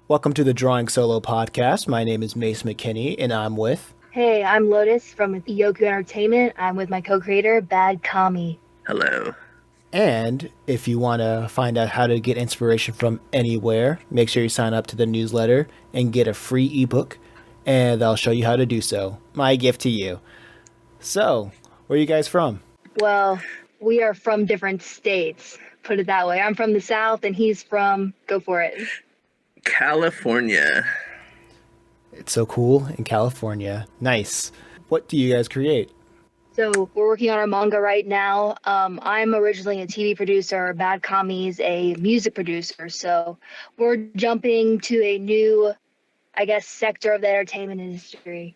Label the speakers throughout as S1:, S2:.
S1: Welcome to the Drawing Solo podcast. My name is Mace McKinney, and I'm with.
S2: Hey, I'm Lotus from Iyoku Entertainment. I'm with my co-creator, Bad Kami.
S3: Hello.
S1: And if you want to find out how to get inspiration from anywhere, make sure you sign up to the newsletter and get a free ebook, and I'll show you how to do so. My gift to you. So, where are you guys from?
S2: Well, we are from different states, put it that way. I'm from the South and he's from, go for it.
S3: California.
S1: It's so cool in California. Nice. What do you guys create?
S2: So we're working on our manga right now. I'm originally a TV producer. Bad Kami's a music producer. So we're jumping to a new, I guess, sector of the entertainment industry.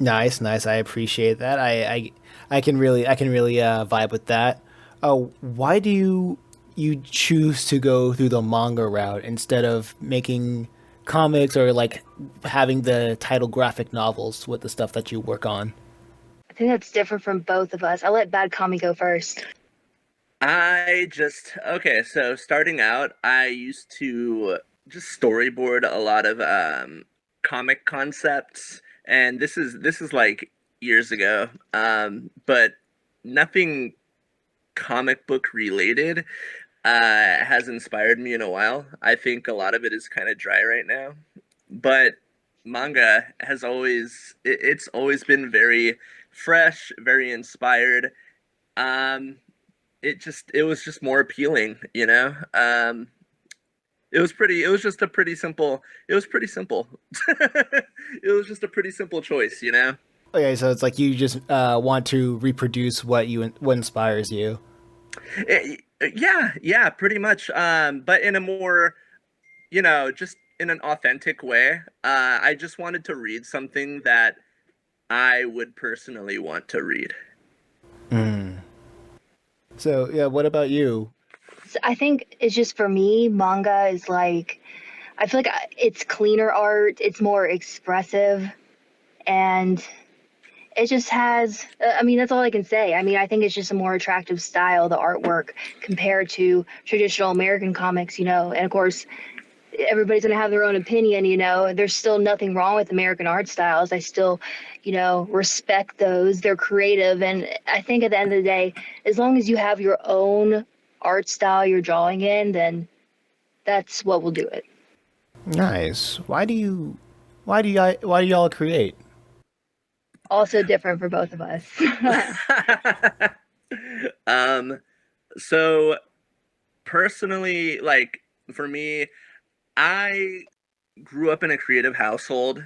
S1: Nice, nice. I appreciate that. I can really vibe with that. Why do you choose to go through the manga route instead of making comics or like having the title graphic novels with the stuff that you work on?
S2: I think that's different from both of us. I'll let Bad Kami go first.
S3: So starting out, I used to just storyboard a lot of comic concepts, and this is like years ago. But nothing comic book related has inspired me in a while. I think a lot of it is kind of dry right now, but manga has it's always been very fresh, very inspired. It was just more appealing, you know. It was just a pretty simple. It was pretty simple. It was just a pretty simple choice, you know.
S1: Okay, so it's like you just want to reproduce what inspires you.
S3: Yeah, pretty much. But in a more, just in an authentic way. I just wanted to read something that I would personally want to read.
S1: Mm. So yeah, what about you?
S2: So I think it's just for me, manga is like, I feel like it's cleaner art, it's more expressive, and it just has, I mean, that's all I can say. I mean, I think it's just a more attractive style, the artwork, compared to traditional American comics, and of course, everybody's going to have their own opinion, there's still nothing wrong with American art styles. I still, respect those. They're creative. And I think at the end of the day, as long as you have your own art style you're drawing in, then that's what will do it.
S1: Nice. Why do y'all create?
S2: Also different for both of us.
S3: um, so personally, like for me, I grew up in a creative household.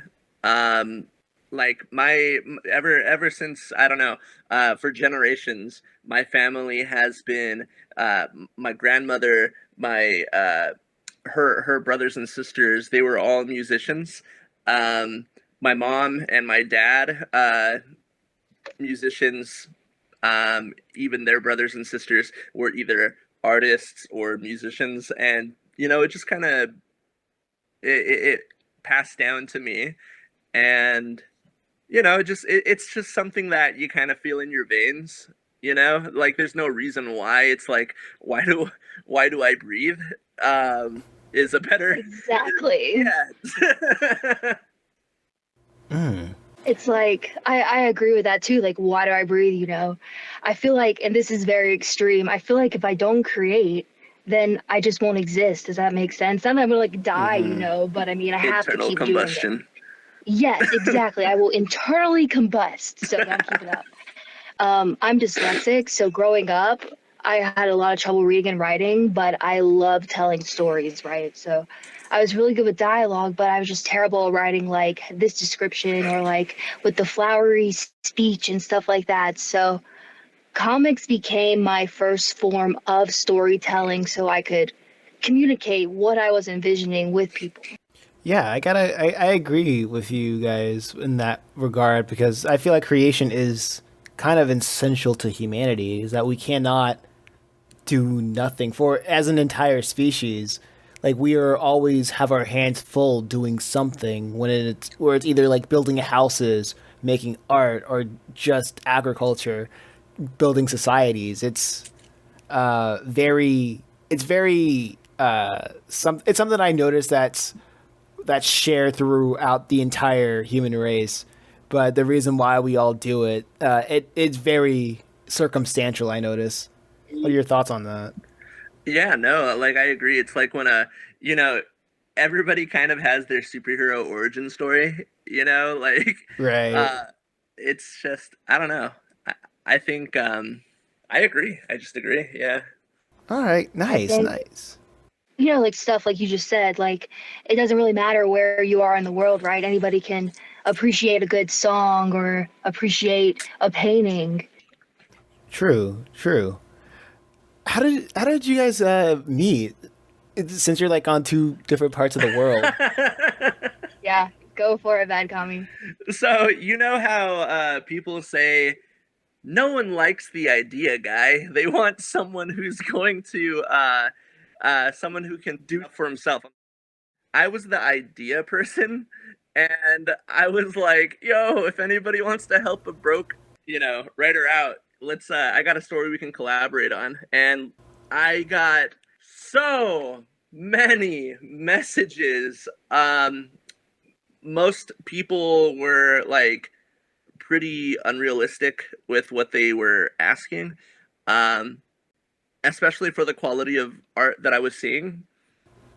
S3: Like my ever since I don't know, for generations, my family has been my grandmother, my her brothers and sisters. They were all musicians. My mom and my dad, musicians. Even their brothers and sisters were either artists or musicians, and it just kind of it passed down to me, and it's just something that you kind of feel in your veins. Like there's no reason why. It's like why do I breathe? Is a better
S2: Exactly.
S3: yeah.
S1: Mm.
S2: It's like I agree with that too. Like, why do I breathe? I feel like, and this is very extreme, I feel like if I don't create, then I just won't exist. Does that make sense? Not that I'm gonna like die, but I mean I have to
S3: Internal
S2: keep doing it.
S3: combustion.
S2: Yes, exactly. I will internally combust, so gotta keep it up. I'm dyslexic, so growing up, I had a lot of trouble reading and writing, but I love telling stories, right? So I was really good with dialogue, but I was just terrible at writing like this description or like with the flowery speech and stuff like that. So comics became my first form of storytelling so I could communicate what I was envisioning with people.
S1: Yeah, I agree with you guys in that regard because I feel like creation is kind of essential to humanity. Is that we cannot do nothing for as an entire species. Like we are always have our hands full doing something when it's where it's either like building houses, making art, or just agriculture, building societies. Very it's something I noticed that's shared throughout the entire human race. But the reason why we all do it, it's very circumstantial. I notice. What are your thoughts on that?
S3: Yeah, no, like I agree. It's like when you know, everybody kind of has their superhero origin story, like
S1: Right.
S3: uh it's just I don't know. I, I think I agree. I just agree. Yeah.
S1: All right.
S2: I
S1: Nice.
S2: think,
S1: Nice.
S2: like stuff like you just said, like it doesn't really matter where you are in the world, right? Anybody can appreciate a good song or appreciate a painting.
S1: True. True. How did you guys meet? Since you're like on two different parts of the world.
S2: Yeah, go for it, bad commie.
S3: So, you know how people say no one likes the idea guy. They want someone who's going to someone who can do it for himself. I was the idea person, and I was like, "Yo, if anybody wants to help a broke, writer out, let's. I got a story we can collaborate on." And I got so many messages. Most people were like pretty unrealistic with what they were asking, um, especially for the quality of art that I was seeing.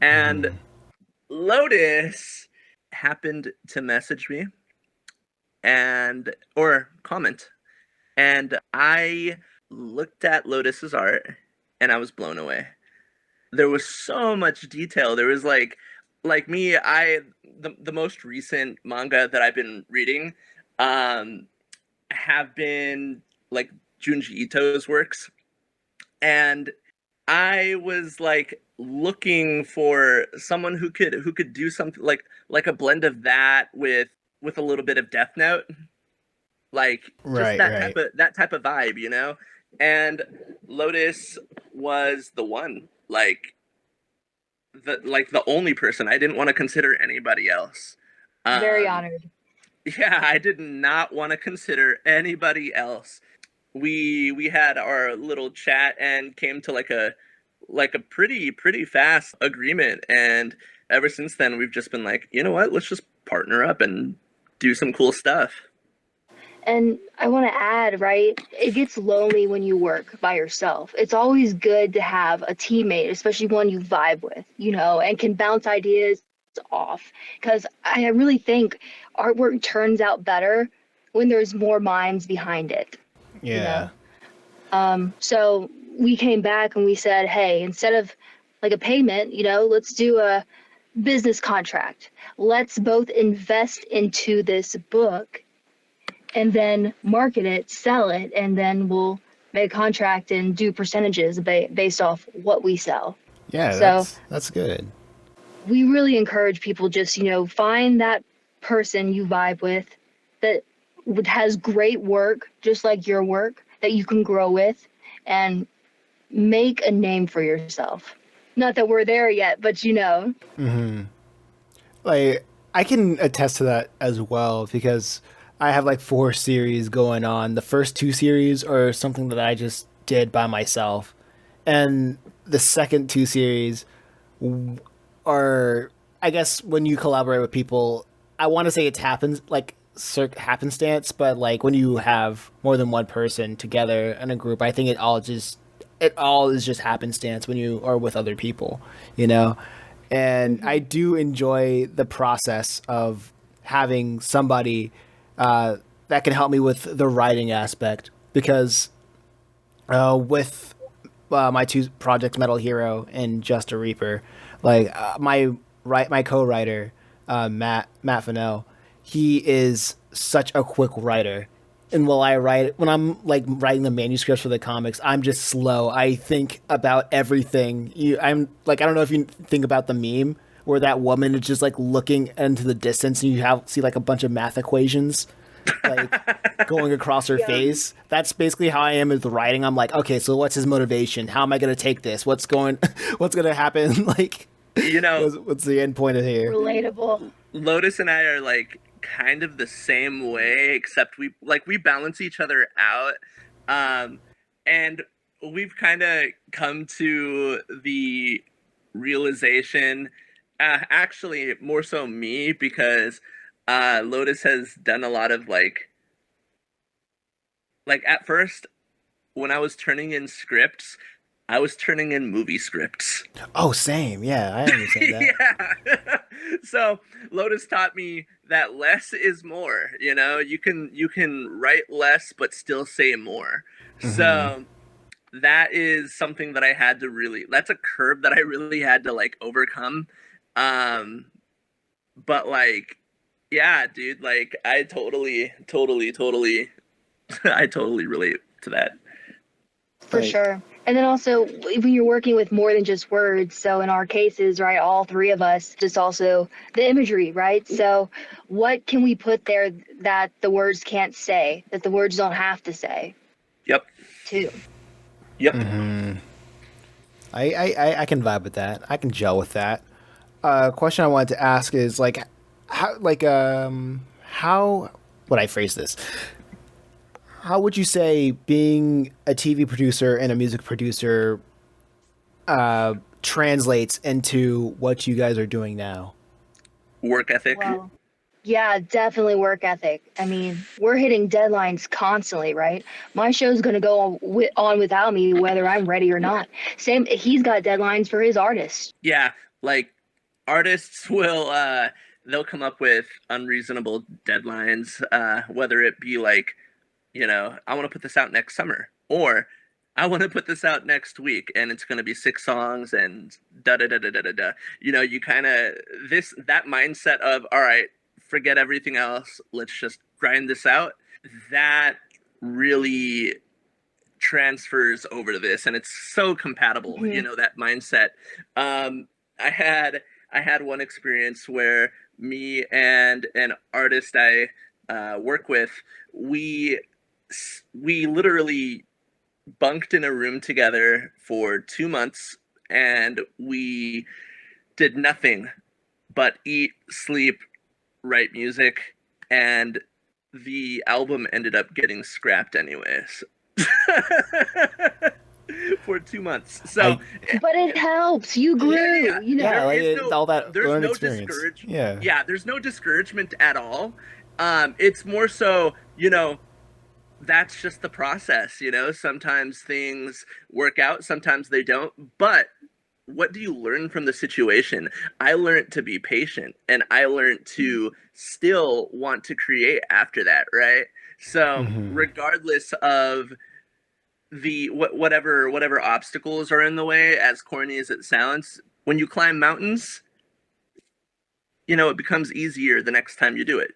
S3: And Lotus happened to message me and or comment, and I looked at Lotus's art and I was blown away. There was so much detail. There was like me, the most recent manga that I've been reading um have been like Junji Ito's works, and I was like looking for someone who could do something like a blend of that with a little bit of Death Note, like just
S1: Right. Right.
S3: that type of vibe, And Lotus was the one, like the only person. I didn't want to consider anybody else.
S2: Very
S3: Um,
S2: honored.
S3: yeah, I did not want to consider anybody else. We had our little chat and came to like a pretty fast agreement, and ever since then we've just been like, you know what, let's just partner up and do some cool stuff.
S2: And I want to add, right? It gets lonely when you work by yourself. It's always good to have a teammate, especially one you vibe with, and can bounce ideas off. Because I really think artwork turns out better when there's more minds behind it, you
S1: Yeah.
S2: know? So we came back and we said, hey, instead of like a payment, let's do a business contract. Let's both invest into this book and then market it, sell it, and then we'll make a contract and do percentages based off what we sell.
S1: Yeah.
S2: So
S1: That's good.
S2: we really encourage people just, find that person you vibe with that has great work, just like your work, that you can grow with and make a name for yourself. Not that we're there yet, but
S1: Like I can attest to that as well because I have like four series going on. The first two series are something that I just did by myself, and the second two series are, I guess, when you collaborate with people. I want to say it happens like happenstance, but like when you have more than one person together in a group, I think it all is just happenstance when you are with other people, you know. And I do enjoy the process of having somebody that can help me with the writing aspect because with my two projects, Metal Hero and Just a Reaper, like my co-writer Matt Fennell, he is such a quick writer. And when I'm like writing the manuscripts for the comics, I'm just slow. I think about everything. I'm like, I don't know if you think about the meme where that woman is just like looking into the distance and see like a bunch of math equations like going across her
S2: Yeah.
S1: face. That's basically how I am with writing. I'm like, okay, so what's his motivation? How am I going to take this? What's going to happen? Like,
S3: You know,
S1: what's the end point of here?
S2: relatable.
S3: Lotus and I are like kind of the same way, except we balance each other out. And we've kind of come to realization. Actually, more so me, because Lotus has done a lot of like at first when I was turning in scripts, I was turning in movie scripts.
S1: Oh, same. Yeah, I understand that.
S3: Yeah. So Lotus taught me that less is more. You can write less but still say more.
S1: Hmm.
S3: So that is something that I had to really, that's a curve that I really had to like overcome. Um but like, yeah, dude, like I totally I totally relate to that.
S2: For
S1: Like,
S2: sure. And then also when you're working with more than just words, so in our cases, right, all three of us, just also the imagery, right? So what can we put there that the words can't say, that the words don't have to say,
S3: Yep.
S2: too?
S3: Yep.
S1: I can vibe with that. I can gel with that. Question I wanted to ask is like, how would I phrase this? How would you say being a TV producer and a music producer translates into what you guys are doing now?
S3: Work ethic.
S2: Well, yeah, definitely work ethic. I mean, we're hitting deadlines constantly, right? My show's going to go on without me, whether I'm ready or not. Same, he's got deadlines for his artists.
S3: Yeah, like artists will they'll come up with unreasonable deadlines, whether it be like, I want to put this out next summer, or I want to put this out next week and it's going to be 6 songs and da da da da da da da. You kind of, this that mindset of, all right, forget everything else, let's just grind this out. That really transfers over to this, and it's so compatible,
S2: Mhm.
S3: that mindset. um I had one experience where me and an artist I work with, we we literally bunked in a room together for 2 months, and we did nothing but eat, sleep, write music, and the album ended up getting scrapped anyways. For 2 months. So
S1: I
S2: But it helps. You
S3: yeah,
S2: grew, you know.
S1: Yeah,
S3: there
S1: like
S3: is no
S1: all that
S3: there's
S1: learned
S3: no
S1: experience.
S3: discourage
S1: Yeah.
S3: yeah, there's no discouragement at all. It's more so, that's just the process. Sometimes things work out, sometimes they don't. But what do you learn from the situation? I learned to be patient, and I learned to still want to create after that, right? So regardless of whatever obstacles are in the way, as corny as it sounds, when you climb mountains, it becomes easier the next time you do it.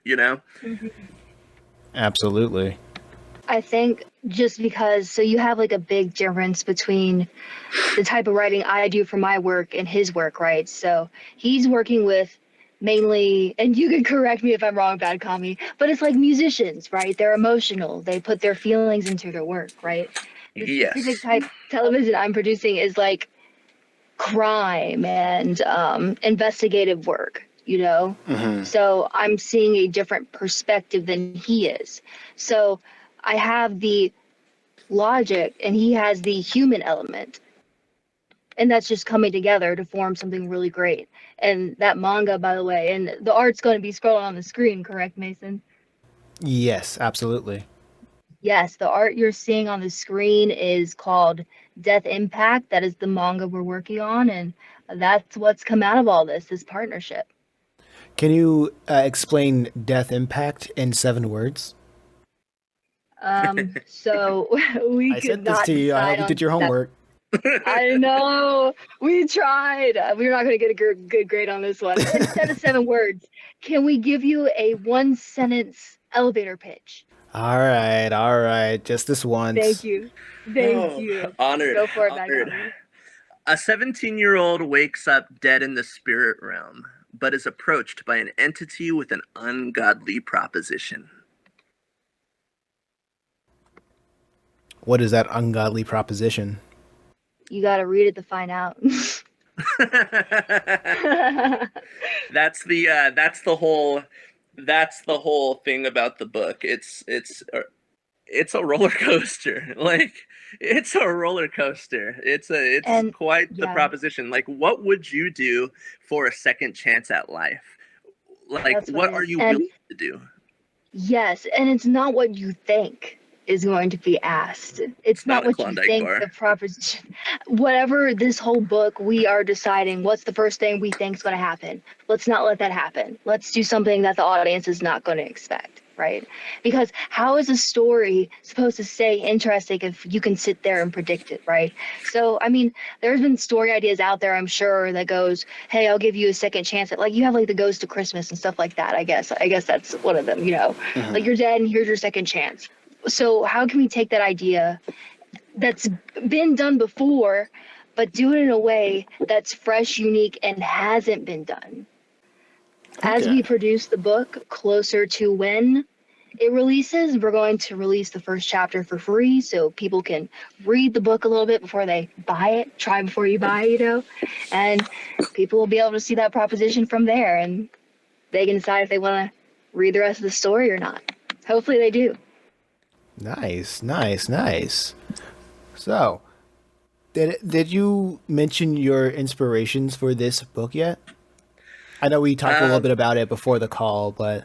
S1: Absolutely.
S2: I think just because, so you have like a big difference between the type of writing I do for my work and his work, right? So he's working with mainly, and you can correct me if I'm wrong, Bad Kami, but it's like musicians, right? They're emotional. They put their feelings into their work, right? The specific
S3: Yes.
S2: type of television I'm producing is like crime and investigative work, you know? So I'm seeing a different perspective than he is. So I have the logic and he has the human element. And that's just coming together to form something really great. And that manga, by the way, and the art's going to be scrolling on the screen, correct, Mason?
S1: Yes, absolutely.
S2: Yes, the art you're seeing on the screen is called Death Impact. That is the manga we're working on, and that's what's come out of all this partnership.
S1: Can you explain Death Impact in 7 words?
S2: So we
S1: I
S2: could
S1: sent this
S2: not
S1: to you. I hope
S2: decide
S1: you did
S2: on
S1: your
S2: seven.
S1: homework.
S2: I know we tried. We're not going to get a good grade on this one. Instead of 7 words, can we give you a 1 sentence elevator pitch?
S1: All right. Just this
S2: Thank
S1: once.
S2: you. Thank
S3: Oh,
S2: you.
S3: honored,
S2: Go for it,
S3: honored.
S2: Bagami.
S3: A 17-year-old wakes up dead in the spirit realm, but is approached by an entity with an ungodly proposition.
S1: What is that ungodly proposition?
S2: You got to read it to find out.
S3: That's the whole thing about the book. It's a roller coaster. Like, it's a roller coaster. It's
S2: And
S3: quite the
S2: yeah,
S3: proposition. Like, what would you do for a second chance at life? Like,
S2: that's what
S3: what
S2: it
S3: are
S2: is.
S3: you
S2: And
S3: willing to do?
S2: yes, and it's not what you think is going to be asked. It's
S3: It's not
S2: not
S3: a
S2: what you
S3: Klondike
S2: think
S3: bar.
S2: the proposition. Whatever this whole book, we are deciding what's the first thing we think is going to happen. Let's not let that happen. Let's do something that the audience is not going to expect, right? Because how is a story supposed to stay interesting if you can sit there and predict it, right? So, I mean, there's been story ideas out there, I'm sure, that goes, "Hey, I'll give you a second chance." At like you have like the Ghost of Christmas and stuff like that. I guess that's one of them. Like you're dead and here's your second chance. So how can we take that idea that's been done before, but do it in a way that's fresh, unique, and hasn't been done? As
S1: Okay.
S2: we produce the book closer to when it releases, we're going to release the first chapter for free so people can read the book a little bit before they buy it. Try before you buy, and people will be able to see that proposition from there, and they can decide if they want to read the rest of the story or not. Hopefully they do.
S1: Nice, nice, nice. So, did you mention your inspirations for this book yet? I know we talked a little bit
S3: Um,
S1: about it before the call, but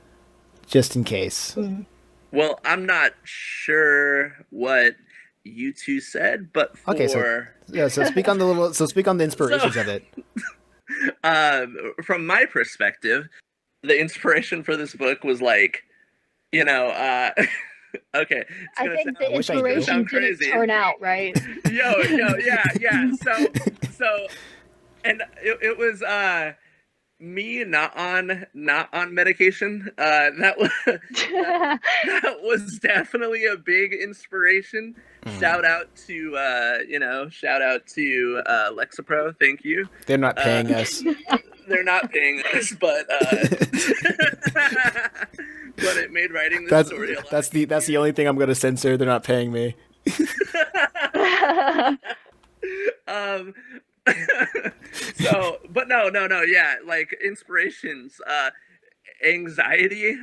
S1: just in case.
S2: Mm.
S3: well, I'm not sure what you two said, but
S1: Okay, so
S3: for
S1: yeah, so speak on the
S3: so
S1: inspirations of it.
S3: from my perspective, the inspiration for this book was like, you know, okay,
S2: I think
S1: I
S2: the
S1: wish I
S3: it's gonna
S1: knew.
S2: inspiration
S3: sound
S2: didn't
S3: crazy.
S2: turn out right.
S3: Yeah. So, and it was me not on medication. That was that that was definitely a big inspiration. Shout out to Lexapro. Thank you.
S1: They're not
S3: Uh,
S1: paying us.
S3: they're not paying us, but but it made writing this
S1: That's
S3: story a lot
S1: that's the
S3: easier.
S1: only thing I'm gonna censor. They're not paying me.
S3: um but no, yeah, like inspirations, anxiety,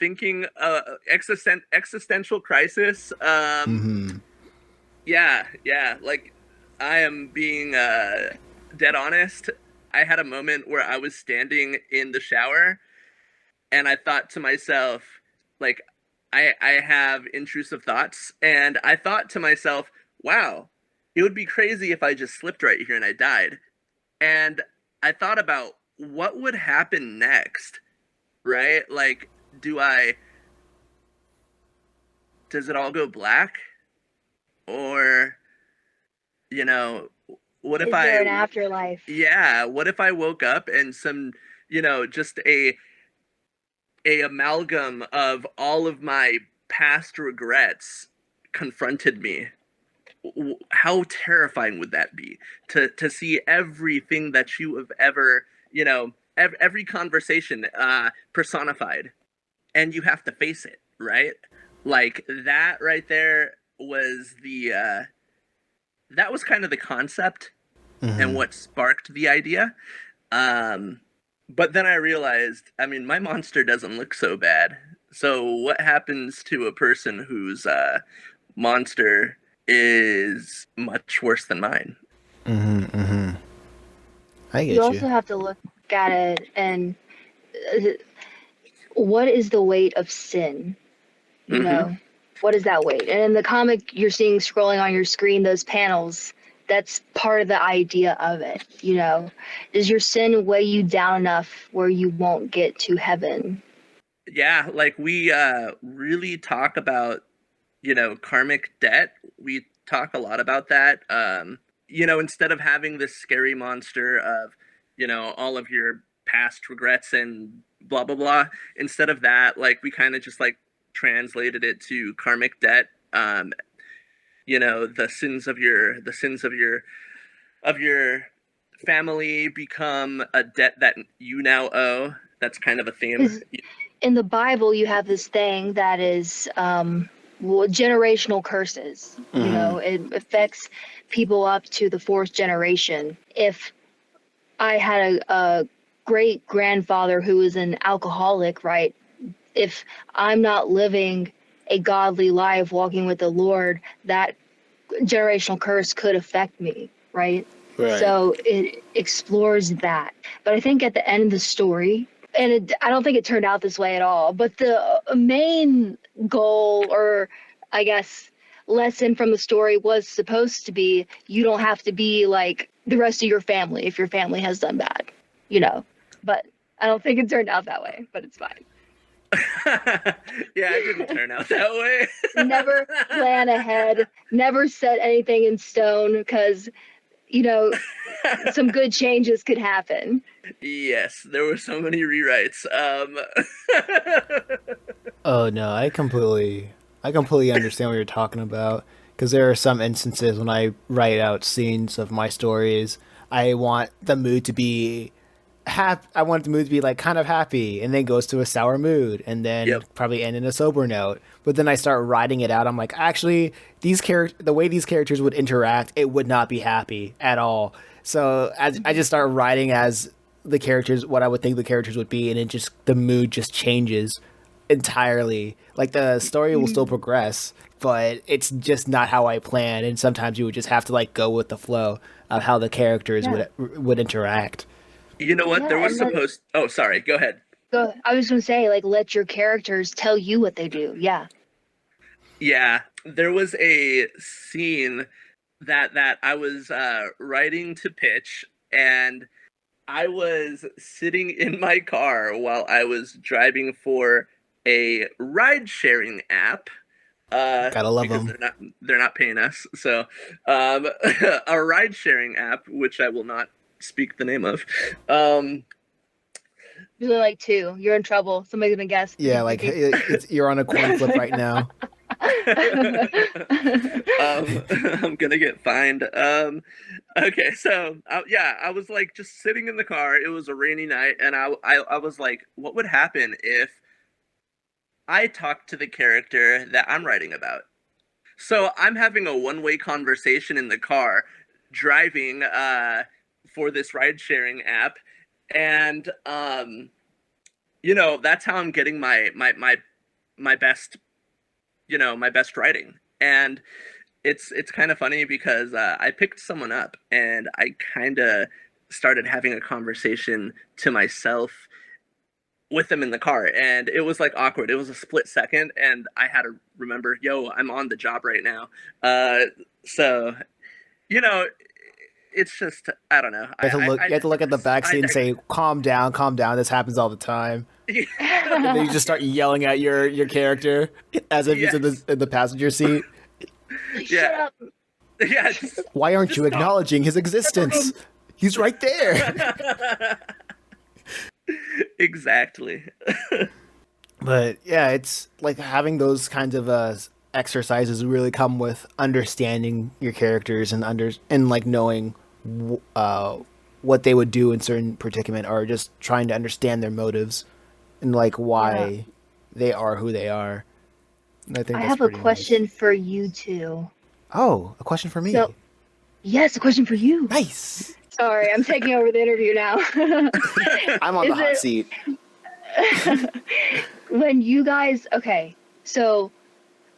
S3: thinking, existential crisis.
S1: Hmm.
S3: Yeah, like I am being dead honest. I had a moment where I was standing in the shower and I thought to myself, like, I have intrusive thoughts, and I thought to myself, wow, it would be crazy if I just slipped right here and I died. And I thought about what would happen next, right? Like, do I, does it all go black? Or, you know, what if
S2: Is there
S3: I,
S2: an afterlife?
S3: yeah, what if I woke up and some, just a amalgam of all of my past regrets confronted me? How terrifying would that be to see everything that you have ever, every conversation personified, and you have to face it, right? Like that right there was the that was kind of the concept and
S1: Hmm.
S3: what sparked the idea. um but then I realized, I mean, my monster doesn't look so bad. So what happens to a person whose monster is much worse than mine?
S1: Hmm. Hmm. I
S2: You
S1: get you.
S2: also have to look at it and uh, what is the weight of sin? You
S3: Mm-hmm.
S2: know, what is that weight? And in the comic you're seeing scrolling on your screen, those panels, that's part of the idea of it. Does your sin weigh you down enough where you won't get to heaven?
S3: Yeah, like we really talk about, karmic debt. We talk a lot about that. Instead of having this scary monster of, all of your past regrets and blah blah blah, instead of that, like we kind of just like translated it to karmic debt. The sins of your family become a debt that you now owe. That's kind of a theme.
S2: Because in the Bible, you have this thing that is generational curses.
S1: Hmm.
S2: It affects people up to the fourth generation. If I had a great grandfather who was an alcoholic, right? If I'm not living a godly life, walking with the Lord, that generational curse could affect me, right?
S1: Right.
S2: So it explores that. But I think at the end of the story, and I don't think it turned out this way at all, but the main goal, or I guess lesson from the story, was supposed to be you don't have to be like the rest of your family if your family has done bad, you know. But I don't think it turned out that way, but it's fine.
S3: Yeah, it didn't turn out that way.
S2: Never plan ahead, never set anything in stone, because, you know, some good changes could happen.
S3: Yes, there were so many rewrites.
S1: Oh no, I completely understand what you're talking about. Because there are some instances when I write out scenes of my stories, I want the mood to be I want the mood to be like kind of happy, and then goes to a sour mood, and then
S3: Yep.
S1: probably end in a sober note. But then I start writing it out. I'm like, actually, the way these characters would interact, it would not be happy at all. So I just start writing as the characters, what I would think the characters would be, and it just the mood just changes entirely. Like the story will still progress, but it's just not how I plan. And sometimes you would just have to like go with the flow of how the characters
S2: Yeah.
S1: would interact.
S3: You know what?
S2: Yeah,
S3: There was
S2: and
S3: supposed. Oh, sorry. Go ahead.
S2: I was gonna say, like, let your characters tell you what they do. Yeah.
S3: Yeah, there was a scene that I was writing to pitch, and I was sitting in my car while I was driving for a ride-sharing app.
S1: Gotta love
S3: Because
S1: them.
S3: they're not paying us. So, a ride-sharing app, which I will not speak the name of.
S2: There's only like two. You're in trouble. Somebody's gonna guess.
S1: Yeah, like you're on a coin flip right now.
S3: I'm gonna get fined. Okay, so yeah, I was like just sitting in the car. It was a rainy night, and I was like, what would happen if I talked to the character that I'm writing about? So I'm having a one-way conversation in the car, driving for this ride-sharing app, and that's how I'm getting my best, my best writing. And it's kind of funny because I picked someone up and I kind of started having a conversation to myself with them in the car, and it was like awkward. It was a split second, and I had to remember, yo, I'm on the job right now. So you know it's just, I don't know.
S1: You have to look at the backseat and say, calm down, calm down. This happens all the time. And then you just start yelling at your character as if he's in the passenger seat.
S2: Shut
S3: Yeah.
S2: up.
S3: Yeah.
S1: Why aren't you
S3: stop.
S1: acknowledging his existence? He's right there.
S3: Exactly.
S1: But yeah, it's like having those kinds of exercises really come with understanding your characters and like knowing what they would do in certain predicament, or just trying to understand their motives and like why they are who they are. And I think
S2: I
S1: that's
S2: have a
S1: pretty
S2: question
S1: nice.
S2: for you two.
S1: Oh, a question for me.
S2: So, yes, a question for you.
S1: Nice.
S2: Sorry, I'm taking over the interview now.
S1: I'm on the
S2: Is
S1: hot
S2: it-
S1: seat.
S2: When you guys, okay, so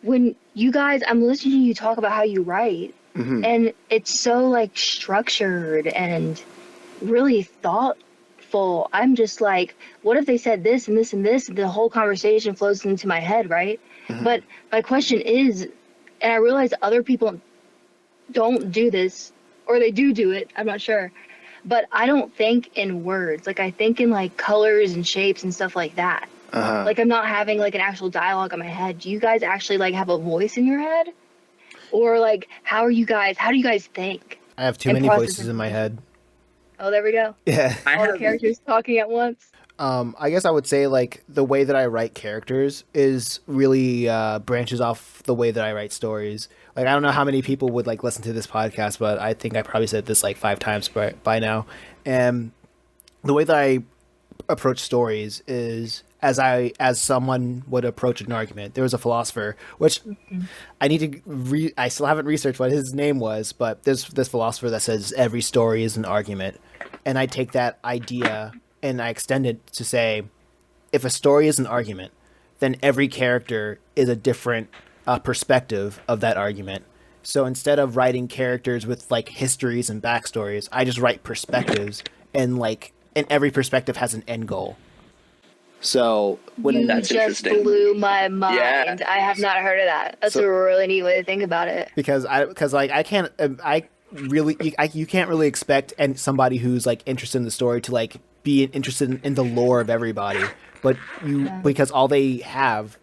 S2: when you guys, I'm listening to you talk about how you write,
S1: Mhm.
S2: and it's so like structured and really thoughtful. I'm just like, what if they said this and this and this? The whole conversation flows into my head, right?
S1: Mhm.
S2: But my question is, and I realize other people don't do this, or they do it, I'm not sure. But I don't think in words. Like, I think in like colors and shapes and stuff like that.
S1: Uh-huh.
S2: Like, I'm not having like an actual dialogue in my head. Do you guys actually like have a voice in your head? Or like, how do you guys think?
S1: I have too
S2: and
S1: many
S2: process
S1: voices in my
S2: information.
S1: head.
S2: Oh, there we go.
S1: Yeah.
S3: I
S2: All the
S3: have
S2: characters talking at once.
S1: I guess I would say like the way that I write characters is really branches off the way that I write stories. Like I don't know how many people would like listen to this podcast, but I think I probably said this like 5 times by now. And the way that I approach stories is as someone would approach an argument. There was a philosopher, which I need to I still haven't researched what his name was, but there's this philosopher that says every story is an argument, and I take that idea and I extend it to say, if a story is an argument, then every character is a different perspective of that argument, So instead of writing characters with like histories and backstories, I just write perspectives, and every perspective has an end goal. So when
S2: You
S3: That's
S2: just
S3: interesting.
S2: blew my
S3: Yeah.
S2: mind. I have not heard of that. That's
S1: so
S2: a really neat way to think about it.
S1: because like I can't I really you can't really expect and somebody who's like interested in the story to like be interested in the lore of everybody, but you
S2: Yeah.
S1: because all they have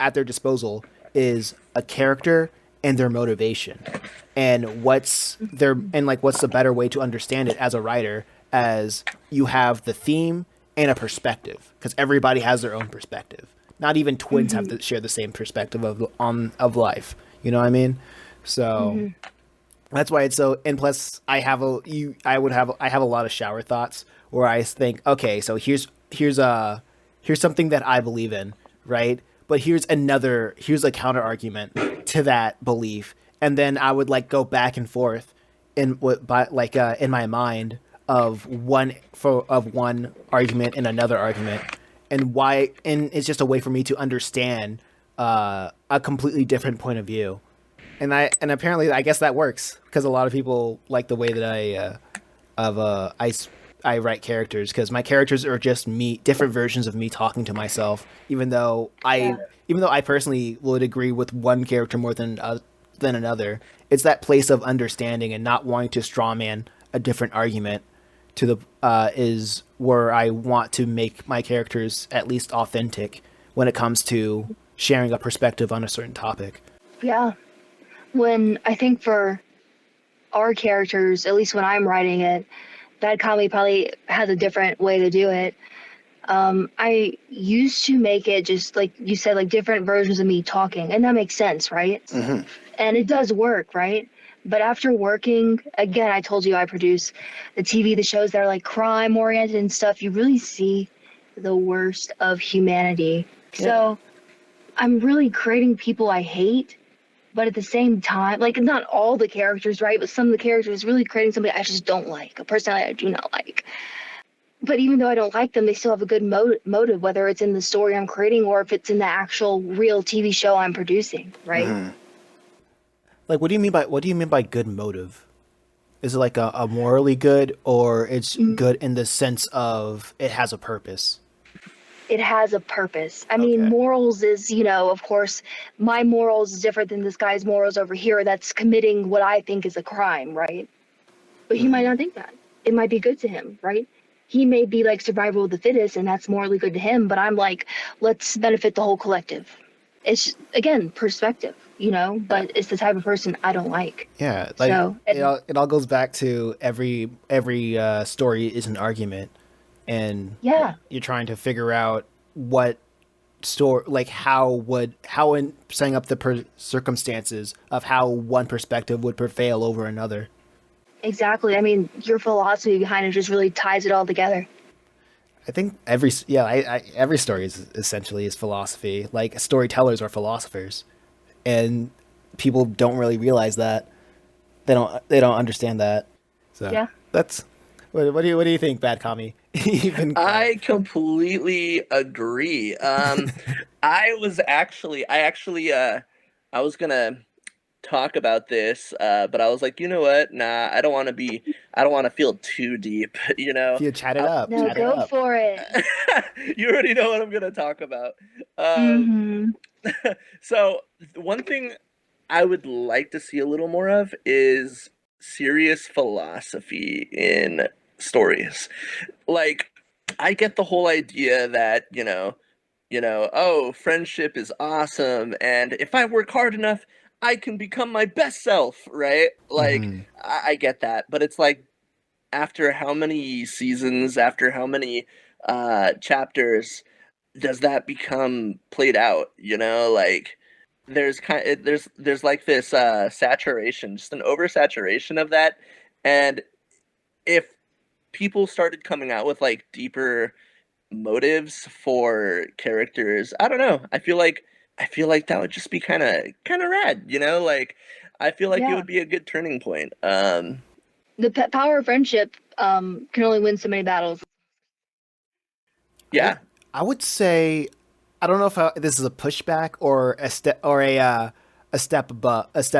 S1: at their disposal is a character and their motivation, and what's the better way to understand it as a writer, as you have the theme and a perspective, because everybody has their own perspective. Not even twins have
S2: Hmm.
S1: to share the same perspective of life. You know what I mean? So
S2: Hmm.
S1: that's why it's so. And plus, I have a lot of shower thoughts where I think, okay, so here's something that I believe in, right? But here's a counter argument to that belief, and then I would like go back and forth in what by like in my mind of one argument and another argument, and it's just a way for me to understand a completely different point of view, and apparently I guess that works because a lot of people like the way that of I write characters, because my characters are just me, different versions of me talking to myself.
S2: Yeah.
S1: Even though I personally would agree with one character more than another, it's that place of understanding and not wanting to strawman a different argument to the is where I want to make my characters at least authentic when it comes to sharing a perspective on a certain topic.
S2: Yeah. When I think for our characters, at least when I'm writing it, that comedy probably has a different way to do it. I used to make it just like you said, like different versions of me talking, and that makes sense, right? And it does work, right? But after working, again, I told you I produce the TV, the shows that are like crime oriented and stuff. You really see the worst of humanity.
S1: Yeah.
S2: So I'm really creating people I hate, but at the same time, like not all the characters, right? But some of the characters really creating somebody I just don't like, a personality I do not like. But even though I don't like them, they still have a good motive, whether it's in the story I'm creating or if it's in the actual real TV show I'm producing, right?
S1: Like, what do you mean by good motive? Is it like a morally good, or it's good in the sense of it has a purpose?
S2: It has a purpose. I mean,
S1: Okay.
S2: morals is, of course, my morals is different than this guy's morals over here that's committing what I think is a crime, right? But he might not think that. It might be good to him, right? He may be like survival of the fittest and that's morally good to him, but I'm like, let's benefit the whole collective. It's again perspective, but it's the type of person I don't like.
S1: Yeah, like
S2: So, and
S1: it all goes back to every story is an argument, and
S2: yeah,
S1: you're trying to figure out what story, like how in setting up the circumstances of how one perspective would prevail over another.
S2: exactly. I mean, your philosophy behind it just really ties it all together.
S1: I think every story is essentially is philosophy. Like storytellers are philosophers, and people don't really realize that. They don't understand that. So
S2: Yeah.
S1: that's what do you think, Bad Kami? Even
S3: I completely agree. I was gonna talk about this, but I was like, you know what? Nah, I don't want to feel too deep,
S1: if you chat it
S3: I,
S1: up,
S2: No,
S1: chat it
S2: go
S1: up.
S2: for it.
S3: you already know what I'm gonna talk about. Um,
S2: Mm-hmm.
S3: so one thing I would like to see a little more of is serious philosophy in stories. Like, I get the whole idea that, oh, friendship is awesome, and if I work hard enough, I can become my best self, right? Like,
S1: Hmm.
S3: I get that, but it's like, after how many seasons, after how many chapters, does that become played out? Like there's like this saturation, just an oversaturation of that, and if people started coming out with like deeper motives for characters, I don't know. I feel like that would just be kind of rad, like I feel like it
S2: Yeah.
S3: would be a good turning point.
S2: The power of friendship can only win so many battles.
S1: I would
S3: Yeah.
S1: I would say I don't know if this is a pushback or a step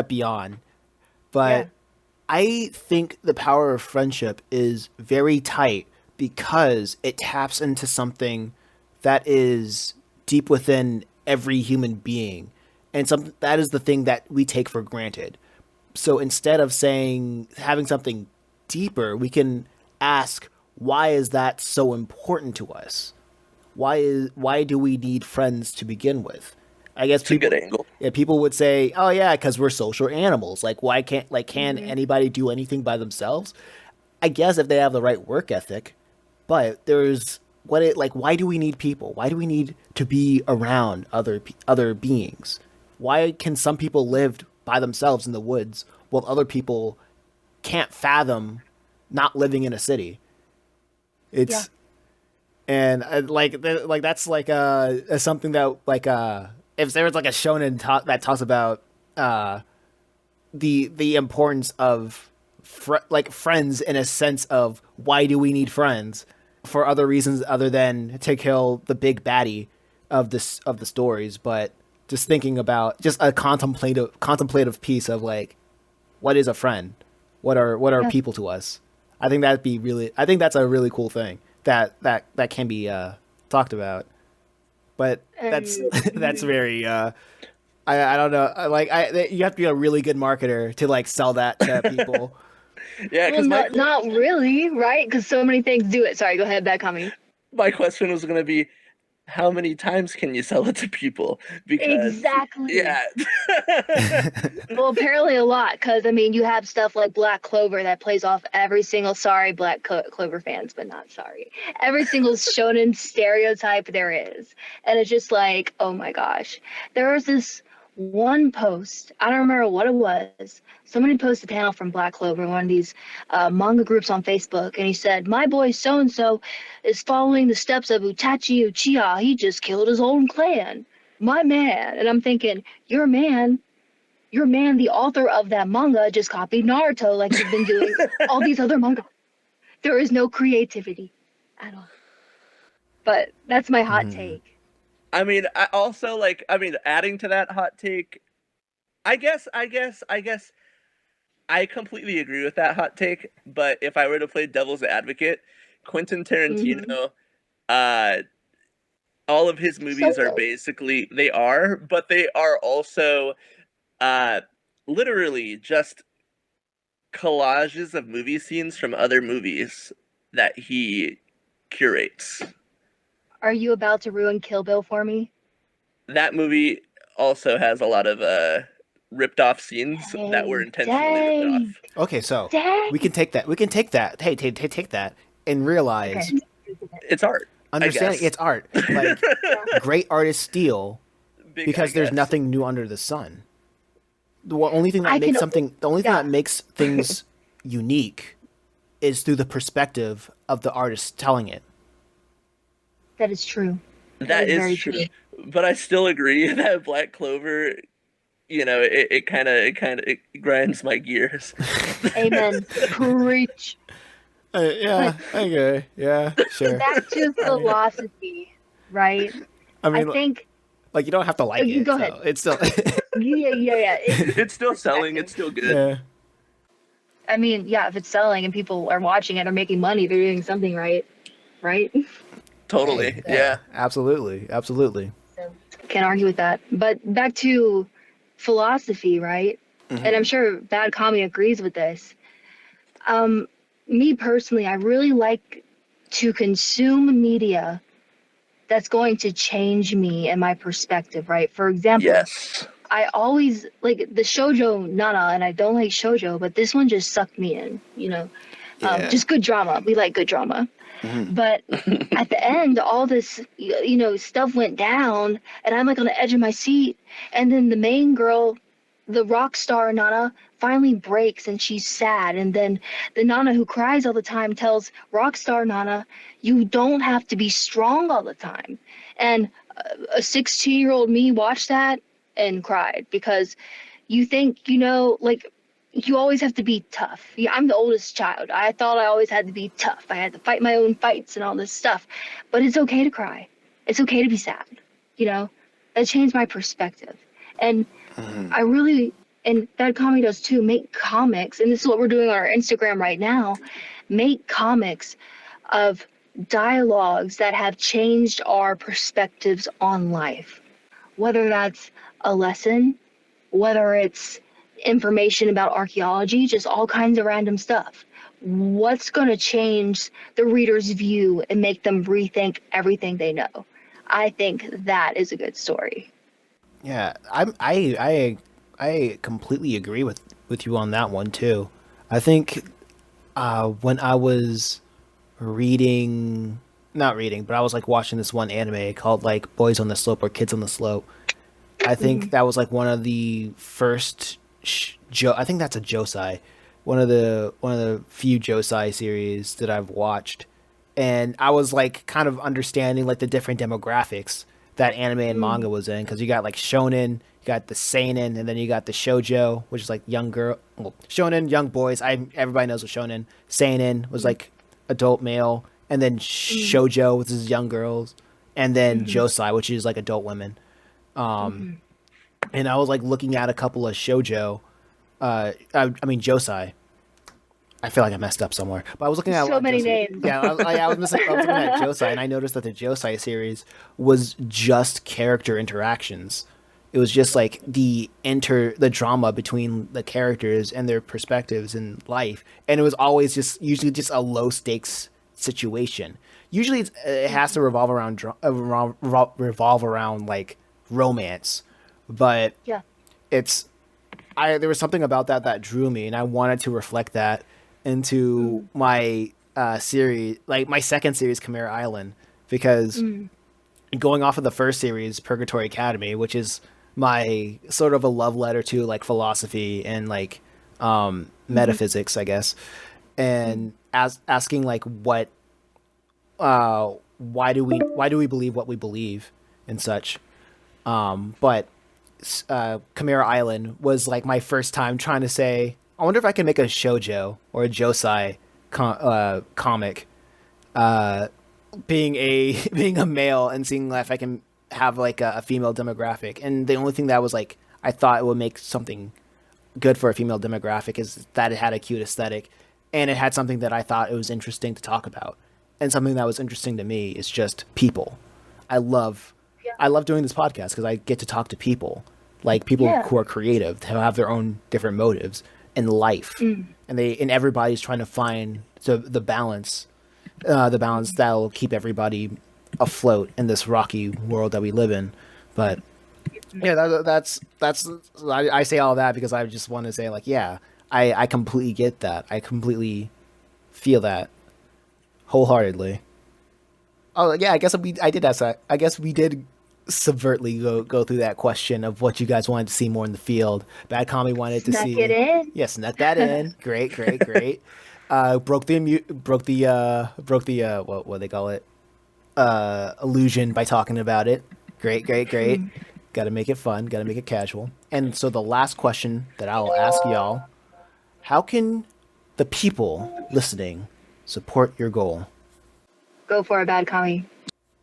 S1: beyond. But
S2: Yeah.
S1: I think the power of friendship is very tight because it taps into something that is deep within every human being. And that is the thing that we take for granted. So instead of saying having something deeper, we can ask, why is that so important to us? Why do we need friends to begin with? I guess
S3: It's a good angle.
S1: people would say, "Oh yeah, because we're social animals. Like why can't can
S2: Hmm.
S1: anybody do anything by themselves?" I guess if they have the right work ethic, but there's why do we need people? Why do we need to be around other beings? Why can some people live by themselves in the woods while other people can't fathom not living in a city?
S2: Yeah.
S1: It's and that's something that if there was like a shonen that talks about uh the importance of friends in a sense of why do we need friends for other reasons other than to kill the big baddie of the stories, but just thinking about just a contemplative piece of like, what is a friend, what are
S2: Yeah.
S1: people to us. I think that's a really cool thing that can be talked about, but that's
S2: And
S1: that's
S2: mhm.
S1: very I don't know. You have to be a really good marketer to like sell that to people.
S3: Yeah,
S2: Well,
S3: because
S2: not really, right? Because so many things do it. Sorry, go ahead, back on me.
S3: my question was going to be, how many times can you sell it to people? Because
S2: Exactly.
S3: yeah,
S2: Well, apparently a lot, because I mean, you have stuff like Black Clover that plays off every single, sorry, Clover fans, but not sorry, every single shonen stereotype there is. And it's just like, oh my gosh. There was this one post, I don't remember what it was. Somebody posted a panel from Black Clover, one of these manga groups on Facebook, and he said, my boy so and so is following the steps of Itachi Uchiha. He just killed his own clan. My man. And I'm thinking, your man, the author of that manga, just copied Naruto like you've been doing all these other manga. There is no creativity at all. But that's my hot
S1: Mhm.
S2: take.
S3: I mean, I also like. I mean, adding to that hot take, I guess, I completely agree with that hot take. But if I were to play devil's advocate, Quentin
S2: Mm-hmm.
S3: Tarantino, uh, all of his movies are
S2: Solo.
S3: basically they are, but they are also uh, literally just collages of movie scenes from other movies that he curates.
S2: Are you about to ruin Kill Bill for me?
S3: That movie also has a lot of ripped off scenes that were
S2: Dang,
S3: intentionally ripped
S2: dang,
S3: off.
S1: Okay, so
S2: dang.
S1: we can take that. We can take that. Hey, take that and
S2: Okay.
S1: realize
S3: It's art, I
S1: understanding
S3: guess.
S1: it's art. Like
S2: Yeah.
S1: great artists steal
S3: Big, I
S1: because there's
S3: guess.
S1: nothing new under the sun.
S2: I can.
S1: The only thing
S2: Yeah,
S1: that makes things unique is through the perspective of the artist telling it.
S2: that is true. That
S3: That
S2: is
S3: is
S2: very
S3: true,
S2: true.
S3: but I still agree that Black Clover, it grinds my gears.
S2: Amen. Preach. But
S1: Yeah, okay, yeah, sure.
S2: back to
S1: I mean,
S2: philosophy, right?
S1: I
S2: I
S1: mean,
S2: think.
S1: like you don't have to like
S2: You
S1: it,
S2: go ahead.
S1: so it's still,
S2: Yeah, yeah, yeah. It's
S3: It's still selling. It's
S2: perspective.
S3: still good.
S1: yeah.
S2: I mean, yeah, if it's selling and people are watching it or making money, they're doing something right, right?
S1: Hey,
S3: Totally.
S1: yeah,
S3: Yeah.
S1: absolutely, absolutely.
S2: So can't argue with that. But back to philosophy, right? And I'm
S1: Hmm.
S2: sure Bad Kami agrees with this. Um, Me personally, I really like to consume media that's going to change me and my perspective, right? For example,
S3: Yes.
S2: I always like the shoujo Nana, and I don't like shoujo, but this one just sucked me in, you know.
S1: Yeah.
S2: Just good drama. We like good drama.
S1: Hmm.
S2: But at the end, all this, stuff went down, and I'm like on the edge of my seat. And then the main girl, the rock star Nana, finally breaks and she's sad. And then the Nana who cries all the time tells rock star Nana, you don't have to be strong all the time. And a 16-year-old me watched that and cried because you think, like you always have to be tough. Yeah, I'm the oldest child. I thought I always had to be tough. I had to fight my own fights and all this stuff. But it's okay to cry. It's okay to be sad. You know, that changed my perspective. And
S1: Hmm.
S2: I really, and that Kami does too, make comics, and this is what we're doing on our Instagram right now. Make comics of dialogues that have changed our perspectives on life, whether that's a lesson, whether it's information about archaeology, just all kinds of random stuff. What's going to change the reader's view and make them rethink everything they know? I think that is a good story.
S1: Yeah, I completely agree with you on that one too. I think when I was reading, not reading, but I was like watching this one anime called like Boys on the Slope or Kids on the Slope. I think that was like one of the first I think that's a josei, one of the few josei series that I've watched, and I was like kind of understanding like the different demographics that anime and manga was in, because you got like shonen, you got the seinen, and then you got the shojo, which is like young girl, well, shonen, young boys. Everybody knows what shonen. Seinen was like adult male, and then shojo, which is young girls, and then josei, which is like adult women. And I was like looking at a couple of shojo, I mean josei. I feel like I messed up somewhere, but I was looking at
S2: So many
S1: josei.
S2: names.
S1: Yeah, I was looking at josei, and I noticed that the josei series was just character interactions. It was just like the drama between the characters and their perspectives in life, and it was always just usually just a low stakes situation. Usually, it has to revolve around revolve around like romance, but
S2: Yeah.
S1: it's I there was something about that drew me, and I wanted to reflect that into my series, like my second series, Chimera Island, because going off of the first series, Purgatory Academy, which is my sort of a love letter to like philosophy and like metaphysics, I guess, and asking like why do we believe what we believe and such, but Chimera Island was like my first time trying to say, I wonder if I can make a shojo or a josei comic, being a being a male and seeing if I can have like a female demographic. And the only thing that was like I thought it would make something good for a female demographic is that it had a cute aesthetic, and it had something that I thought it was interesting to talk about. And something that was interesting to me is just people. I love I love doing this podcast because I get to talk to people, like people
S2: Yeah.
S1: who are creative, who have their own different motives in life, and everybody's trying to find the balance that'll keep everybody afloat in this rocky world that we live in. But yeah, that's I say all that because I just want to say like, yeah, I completely get that. I completely feel that wholeheartedly. Oh yeah, I did ask that. I guess we did subvertly go through that question of what you guys wanted to see more in the field. Bad Kami wanted to
S2: Snuck
S1: see.
S2: it in.
S1: Yeah, snuck that in. Great, great, great. Broke the what they call it, illusion by talking about it. Great, great, great. Got to make it fun. Got to make it casual. And so the last question that I'll ask y'all: how can the people listening support your goal?
S2: Go for a bad Kami.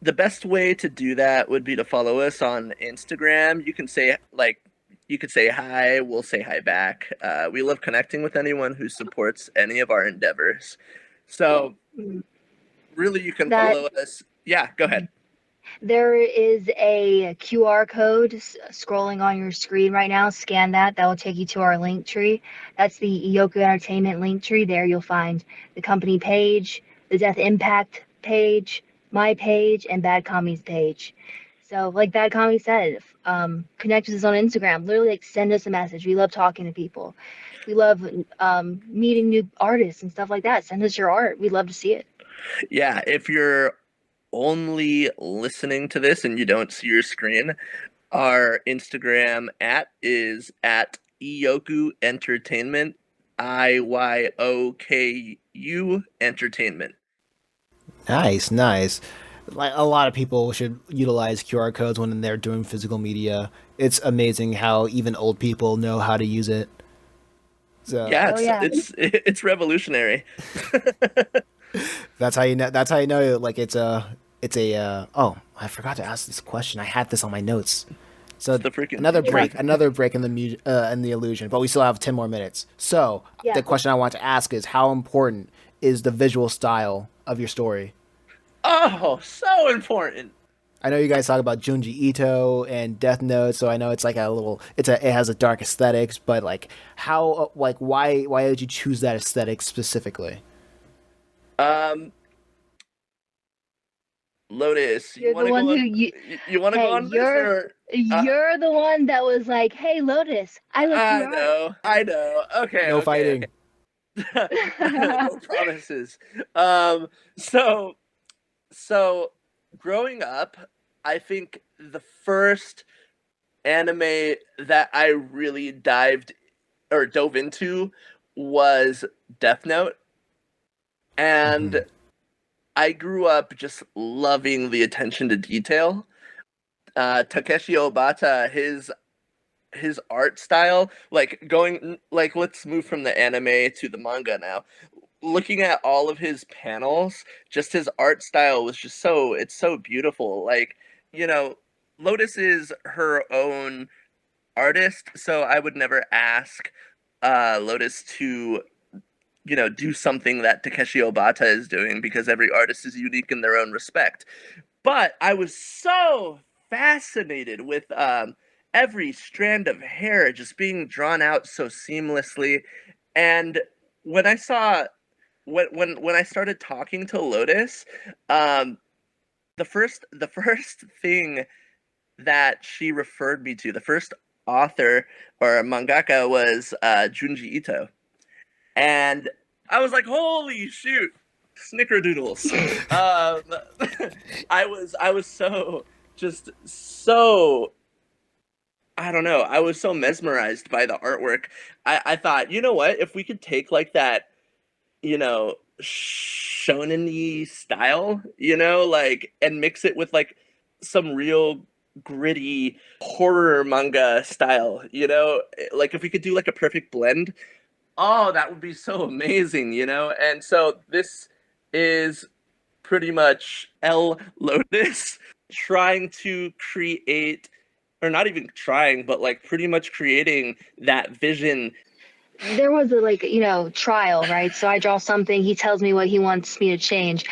S3: The best way to do that would be to follow us on Instagram. You could say hi, we'll say hi back. We love connecting with anyone who supports any of our endeavors. So really, you can
S2: That
S3: follow us. Yeah, go ahead.
S2: There is a QR code scrolling on your screen right now. Scan that. That will take you to our link tree. That's the Iyoku Entertainment link tree. There you'll find the company page, the Death Impact page, my page, and Bad Kami's page. So, like Bad Kami said, connect with us on Instagram. Literally, like, send us a message. We love talking to people. We love meeting new artists and stuff like that. Send us your art. We'd love to see it.
S3: Yeah, if you're only listening to this and you don't see your screen, our Instagram is at Iyoku Entertainment, IYOKU Entertainment.
S1: Nice, nice. Like a lot of people should utilize QR codes when they're doing physical media. It's amazing how even old people know how to use it. So
S3: Yeah,
S2: Oh, yeah.
S3: it's revolutionary.
S1: that's how you know. That's how you know. Like it's a. Oh, I forgot to ask this question. I had this on my notes. So
S3: the freaking
S1: another
S3: future.
S1: break in the illusion, but we still have 10 more minutes. So
S2: Yeah.
S1: the question I want to ask is, how important is the visual style of your story?
S3: Oh, so important.
S1: I know you guys talk about Junji Ito and Death Note, so I know it's like it has a dark aesthetics, but like why did you choose that aesthetic specifically?
S3: Um, Lotus, you
S2: You're the
S3: want to
S2: one
S3: go
S2: who
S3: on? You want to go
S2: hey,
S3: on this, or uh,
S2: you're the one that was like, "Hey, Lotus, I looked
S3: I
S2: your art."
S3: know, I know. Okay,
S1: No
S3: okay,
S1: fighting.
S3: okay. No promises. Um, so so growing up, I think the first anime that I really dove into was Death Note,
S1: Hmm.
S3: and I grew up just loving the attention to detail. Takeshi Obata, his art style, like going like let's move from the anime to the manga now. Looking at all of his panels, just his art style was just it's so beautiful. Like, you know, Lotus is her own artist, so I would never ask Lotus to, do something that Takeshi Obata is doing because every artist is unique in their own respect. But I was so fascinated with every strand of hair just being drawn out so seamlessly. And when I saw when I started talking to Lotus, um, the first thing that she referred me to, the first author or mangaka was Junji Ito, and I was like, "Holy shoot, snickerdoodles!" I was so I don't know. I was so mesmerized by the artwork. I thought, you know what? If we could take like that, shonen-y style, like, and mix it with like some real gritty horror manga style, like if we could do like a perfect blend, oh, that would be so amazing. And so this is pretty much L Lotus trying to create, or not even trying, but like pretty much creating that vision.
S2: There was a trial, right? So I draw something, he tells me what he wants me to change.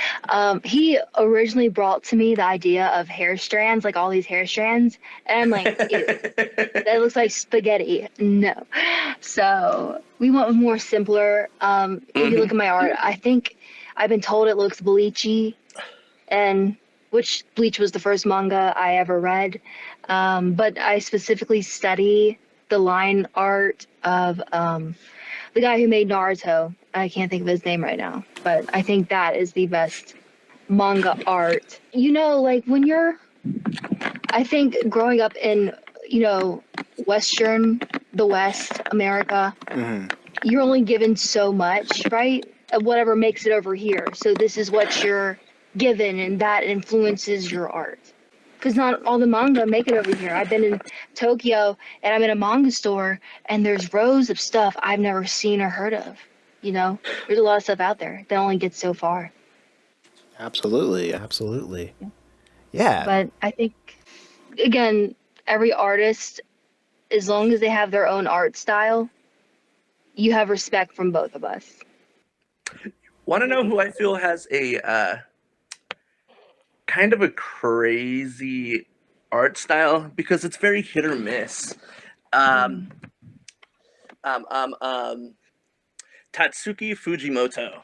S2: He originally brought to me the idea of hair strands, like all these hair strands, and I'm like, ew, that looks like spaghetti. No. So we went with more simpler. If you look
S3: Mhm.
S2: at my art, I think I've been told it looks bleachy, and which Bleach was the first manga I ever read. But I specifically study the line art of the guy who made Naruto. I can't think of his name right now, but I think that is the best manga art. Like when I think growing up in, you know, the West America,
S1: Hmm.
S2: you're only given so much, right? Of whatever makes it over here. So this is what you're given, and that influences your art. Because not all the manga make it over here. I've been in Tokyo, and I'm in a manga store, and there's rows of stuff I've never seen or heard of. There's a lot of stuff out there that only gets so far.
S1: Absolutely, absolutely. Yeah,
S2: But I think, again, every artist, as long as they have their own art style, you have respect from both of us.
S3: Want to know who I feel has a kind of a crazy art style because it's very hit or miss. Um,
S2: Mm.
S3: um, um, um, Tatsuki Fujimoto,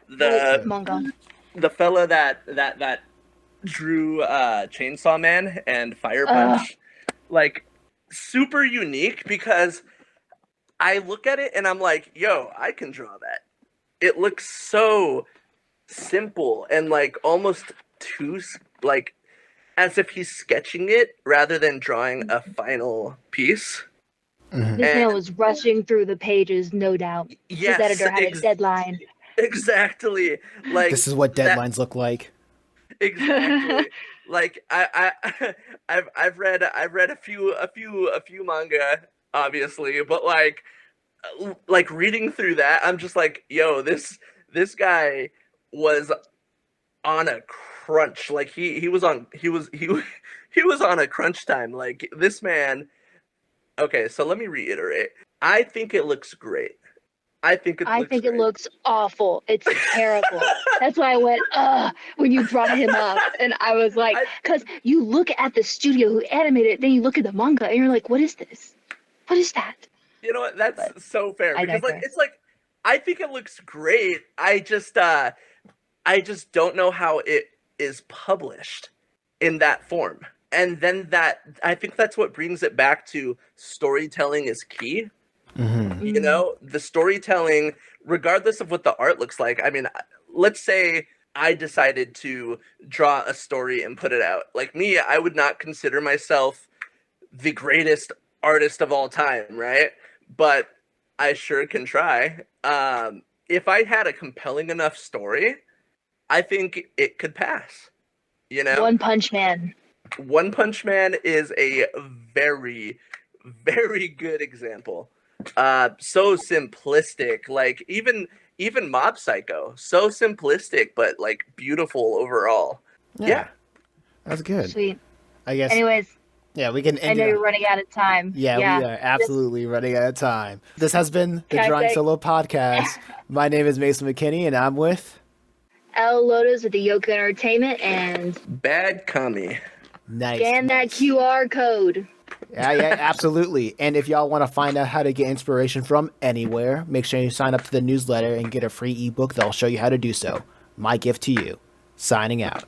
S2: What
S3: the
S2: manga?
S3: the fella that drew Chainsaw Man and Fire
S2: Uh,
S3: Punch, like super unique because I look at it and I'm like, yo, I can draw that. It looks so simple and like almost too like as if he's sketching it rather than drawing a final piece.
S1: hmm,
S2: this man
S3: And
S2: was rushing through the pages, no doubt. His
S3: yes,
S2: editor had a deadline.
S3: exactly. Like
S1: this is what
S3: that
S1: deadlines look like.
S3: exactly. Like I've read a few manga obviously, but like reading through that I'm just like, yo, this guy was on a crunch. Like he was on he was on a crunch time. Like this man. Okay, so let me reiterate. I think it looks great. I think it
S2: I
S3: looks
S2: think
S3: great.
S2: it looks awful. It's terrible. That's why I went, ugh, when you brought him up. And I was like, because you look at the studio who animated it, then you look at the manga, and you're like, what is this? What is that?
S3: You know what?
S2: But
S3: That's so fair
S2: I
S3: because like
S2: digress.
S3: it's like I think it looks great. I just don't know how it is published in that form. And then that I think that's what brings it back to storytelling is key.
S1: Mm-hmm.
S3: You know, the storytelling, regardless of what the art looks like. I mean, let's say I decided to draw a story and put it out. Like me, I would not consider myself the greatest artist of all time, right? But I sure can try. If I had a compelling enough story, I think it could pass. You know,
S2: One Punch Man.
S3: One Punch Man is a very, very good example. So simplistic, like even Mob Psycho, so simplistic but like beautiful overall. Yeah.
S1: That's good.
S2: Sweet.
S1: I guess.
S2: Anyways,
S1: Yeah, we can
S2: I
S1: end
S2: know
S1: it.
S2: you're running out of time.
S1: Yeah, we are absolutely running out of time. This has been the
S2: Can I
S1: Drawing
S2: say-
S1: Solo podcast. My name is Mason McKinney, and I'm with
S2: Lotus with the Iyoku Entertainment, and
S3: Bad Kami.
S1: Nice.
S2: scan that QR code.
S1: Yeah, absolutely. And if y'all want to find out how to get inspiration from anywhere, make sure you sign up to the newsletter and get a free ebook that'll show you how to do so. My gift to you. Signing out.